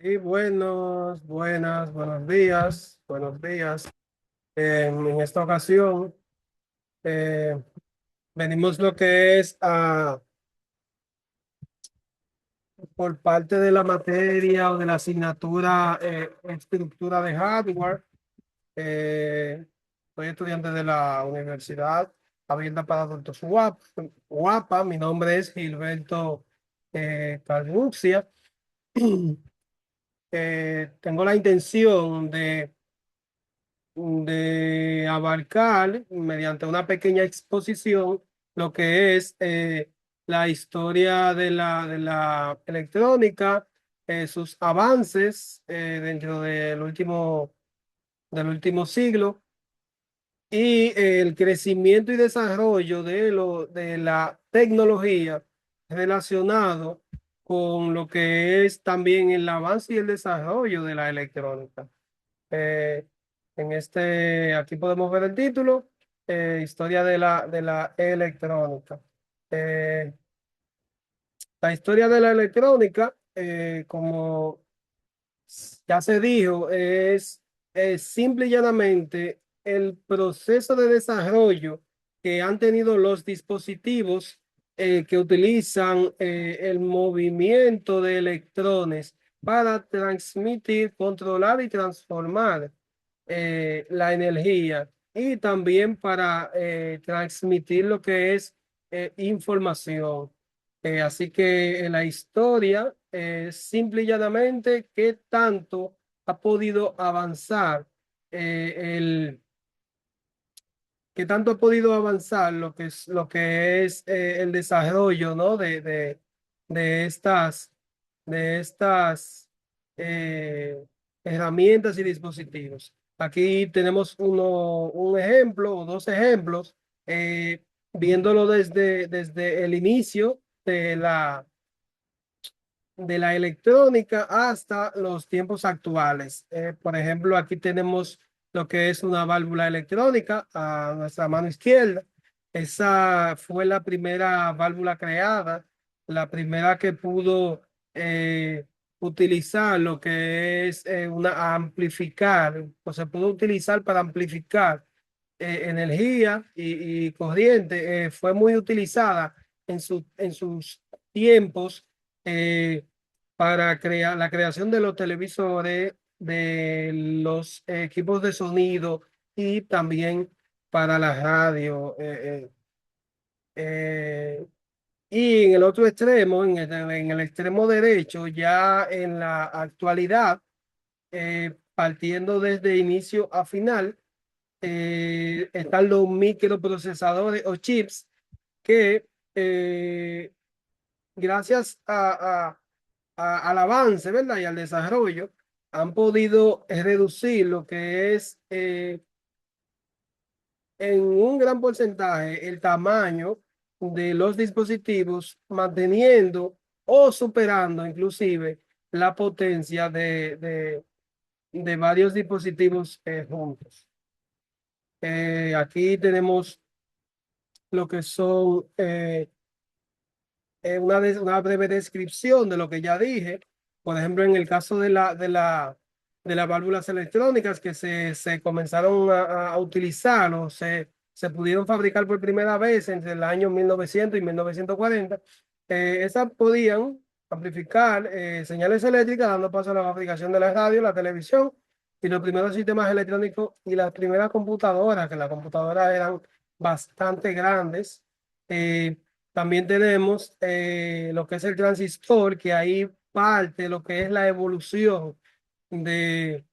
Y buenos días, buenos días. En esta ocasión eh, venimos lo que es por parte de la materia o de la asignatura estructura de hardware. Soy estudiante de la Universidad Abierta para Adultos UAPA. Mi nombre es Gilberto Carluxia. Tengo la intención de abarcar mediante una pequeña exposición lo que es la historia de la electrónica, sus avances dentro del último siglo y el crecimiento y desarrollo de la tecnología relacionado con lo que es también el avance y el desarrollo de la electrónica. Eh, Aquí podemos ver el título, Historia de la electrónica. Eh, la historia de la electrónica, como ya se dijo, es simple y llanamente el proceso de desarrollo que han tenido los dispositivos que utilizan el movimiento de electrones para transmitir, controlar y transformar la energía y también para transmitir lo que es información. Así que en la historia, simple y llanamente, ¿qué tanto ha podido avanzar qué tanto ha podido avanzar lo que es el desarrollo, ¿no? De de estas eh, herramientas y dispositivos? Aquí tenemos un ejemplo o dos ejemplos, eh, viéndolo desde el inicio de la electrónica hasta los tiempos actuales. Por ejemplo, aquí tenemos lo que es una válvula electrónica a nuestra mano izquierda. Esa fue la primera válvula creada, la primera que pudo utilizar lo que es una amplificar, o se pudo utilizar para amplificar energía y corriente. Fue muy utilizada en sus tiempos eh, para crear la creación de los televisores, de los equipos de sonido y también para la radio. Y en el otro extremo, en el extremo derecho, ya en la actualidad, partiendo desde inicio a final, están los microprocesadores o chips que gracias al avance, ¿verdad? Y al desarrollo, han podido reducir lo que es en un gran porcentaje el tamaño de los dispositivos, manteniendo o superando inclusive la potencia de varios dispositivos juntos. Aquí tenemos lo que son una breve descripción de lo que ya dije. Por ejemplo, en el caso de las válvulas electrónicas que se comenzaron a utilizar o se pudieron fabricar por primera vez entre el año 1900 y 1940, esas podían amplificar señales eléctricas, dando paso a la fabricación de la radio, la televisión y los primeros sistemas electrónicos y las primeras computadoras, que las computadoras eran bastante grandes. Eh, También tenemos lo que es el transistor, que ahí parte lo que es la evolución de,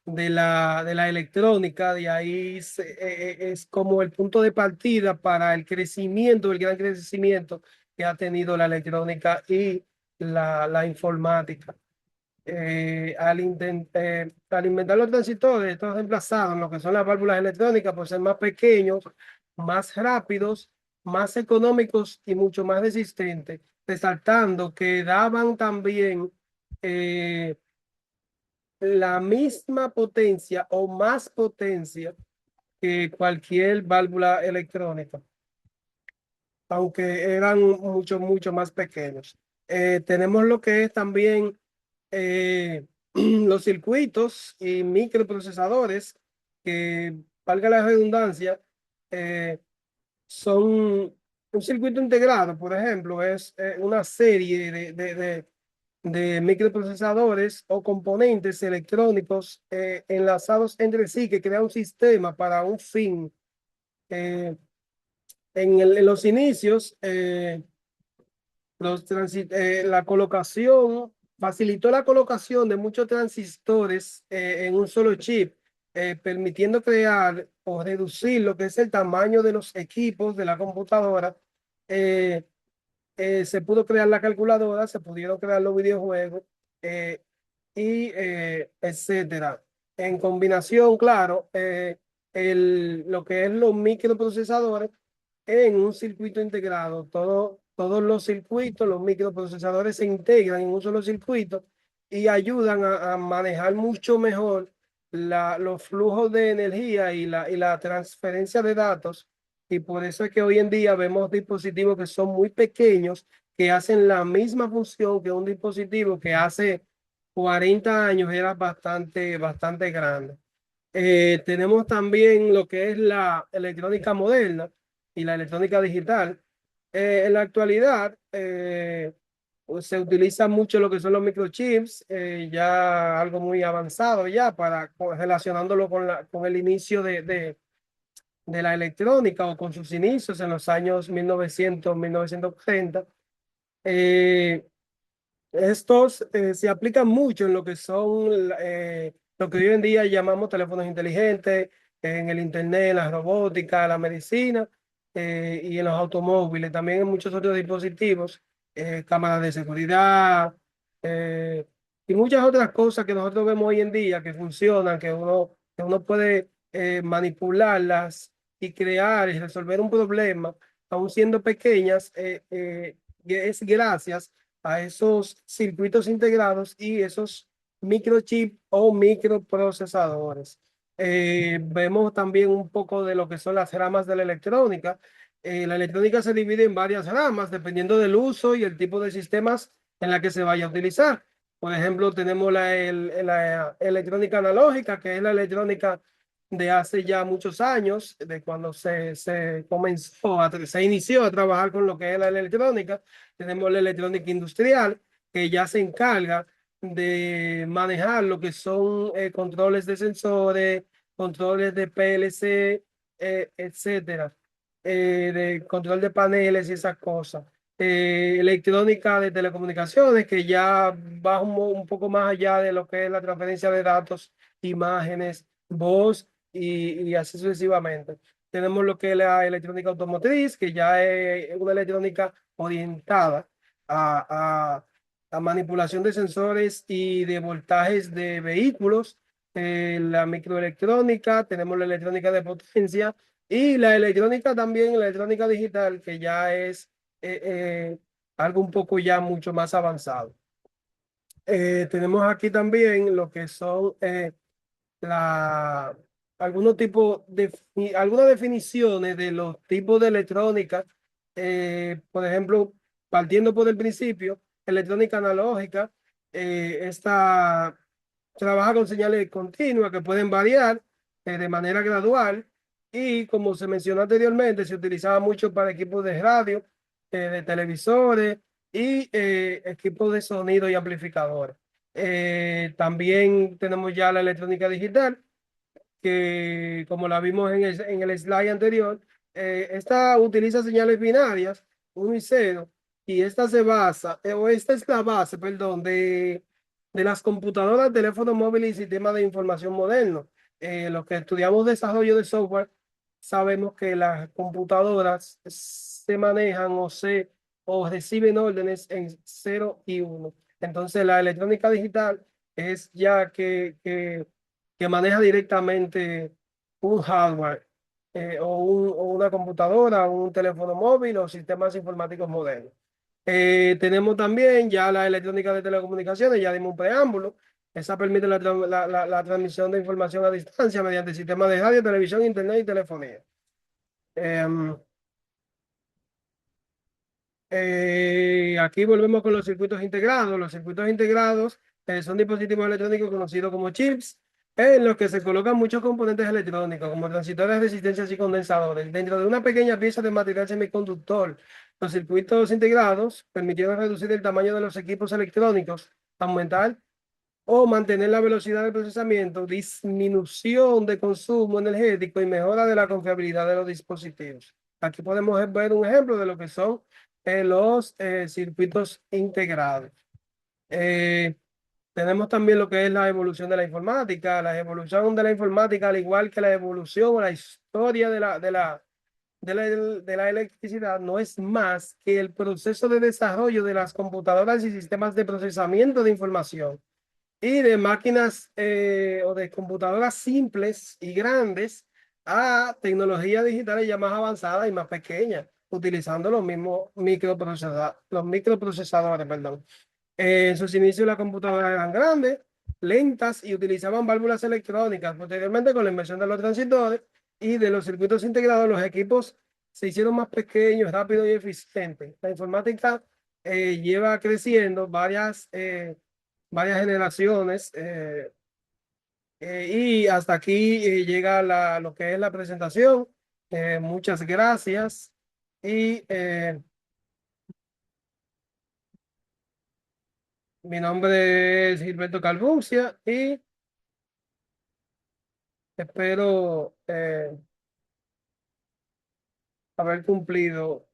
de la electrónica. De ahí es como el punto de partida para el crecimiento, el gran crecimiento que ha tenido la electrónica y la informática. Al inventar los transistores, estos reemplazaron lo que son las válvulas electrónicas por ser más pequeños, más rápidos, más económicos y mucho más resistentes, resaltando que daban también eh, la misma potencia o más potencia que cualquier válvula electrónica, aunque eran mucho más pequeños. Tenemos lo que es también los circuitos y microprocesadores, que valga la redundancia, eh, son un circuito integrado, por ejemplo, es una serie de microprocesadores o componentes electrónicos enlazados entre sí que crea un sistema para un fin. Eh, en los inicios, la colocación facilitó la colocación de muchos transistores en un solo chip, permitiendo crear o reducir lo que es el tamaño de los equipos de la computadora. Eh, Se pudo crear la calculadora, se pudieron crear los videojuegos eh, etcétera. En combinación, claro, lo que es los microprocesadores en un circuito integrado. Todos los circuitos, los microprocesadores se integran en un solo circuito y ayudan a manejar mucho mejor los flujos de energía y la transferencia de datos. Y por eso es que hoy en día vemos dispositivos que son muy pequeños, que hacen la misma función que un dispositivo que hace 40 años era bastante grande. Tenemos también lo que es la electrónica moderna y la electrónica digital. En la actualidad, pues se utiliza mucho lo que son los microchips, ya algo muy avanzado ya relacionándolo con con el inicio de la electrónica o con sus inicios en los años 1930. Eh, Estos se aplican mucho en lo que son lo que hoy en día llamamos teléfonos inteligentes, en el internet, en la robótica, la medicina y en los automóviles, también en muchos otros dispositivos, cámaras de seguridad eh, y muchas otras cosas que nosotros vemos hoy en día que funcionan, que uno puede manipularlas y crear y resolver un problema, aun siendo pequeñas, y es gracias a esos circuitos integrados y esos microchips o microprocesadores. Vemos también un poco de lo que son las ramas de la electrónica. La electrónica se divide en varias ramas dependiendo del uso y el tipo de sistemas en la que se vaya a utilizar. Por ejemplo, tenemos la electrónica analógica, que es la electrónica de hace ya muchos años, de cuando se comenzó, se inició a trabajar con lo que es la electrónica. Tenemos la electrónica industrial, que ya se encarga de manejar lo que son controles de sensores, controles de PLC, etcétera, de control de paneles y esas cosas. Electrónica de telecomunicaciones, que ya va un poco más allá de lo que es la transferencia de datos, imágenes, voz y así sucesivamente. Tenemos lo que es la electrónica automotriz, que ya es una electrónica orientada a, a manipulación de sensores y de voltajes de vehículos. La microelectrónica, tenemos la electrónica de potencia y la electrónica también, la electrónica digital, que ya es eh, eh, algo un poco ya mucho más avanzado. Tenemos aquí también lo que son la, algunos tipos de, algunas definiciones de los tipos de electrónica, por ejemplo, partiendo por el principio, electrónica analógica, esta trabaja con señales continuas que pueden variar de manera gradual y como se mencionó anteriormente, se utilizaba mucho para equipos de radio, de televisores y equipos de sonido y amplificadores. También tenemos ya la electrónica digital, que como la vimos en el slide anterior, esta utiliza señales binarias, 1 y 0, y esta se basa, o esta es la base, perdón, de las computadoras, teléfonos móviles y sistemas de información modernos. Los que estudiamos desarrollo de software, sabemos que las computadoras se manejan o reciben órdenes en 0 y 1. Entonces, la electrónica digital es ya que maneja directamente un hardware o una computadora, un teléfono móvil o sistemas informáticos modernos. Tenemos también ya la electrónica de telecomunicaciones, ya dimos un preámbulo. Esa permite la transmisión de información a distancia mediante sistemas de radio, televisión, internet y telefonía. Em, Aquí volvemos con los circuitos integrados. Los circuitos integrados son dispositivos electrónicos conocidos como chips, en los que se colocan muchos componentes electrónicos, como transistores, resistencias y condensadores, dentro de una pequeña pieza de material semiconductor. Los circuitos integrados permitieron reducir el tamaño de los equipos electrónicos, aumentar o mantener la velocidad de procesamiento, disminución de consumo energético y mejora de la confiabilidad de los dispositivos. Aquí podemos ver un ejemplo de lo que son los circuitos integrados. Eh, Tenemos también lo que es la evolución de la informática. La evolución de la informática, al igual que la evolución o la historia de la electricidad, no es más que el proceso de desarrollo de las computadoras y sistemas de procesamiento de información y de máquinas o de computadoras simples y grandes a tecnologías digitales ya más avanzadas y más pequeñas, utilizando los mismos microprocesadores, perdón. En sus inicios las computadoras eran grandes, lentas y utilizaban válvulas electrónicas. Posteriormente, con la invención de los transistores y de los circuitos integrados, los equipos se hicieron más pequeños, rápidos y eficientes. La informática lleva creciendo varias generaciones y hasta aquí llega lo que es la presentación. Muchas gracias y mi nombre es Gilberto Calbuncia y espero haber cumplido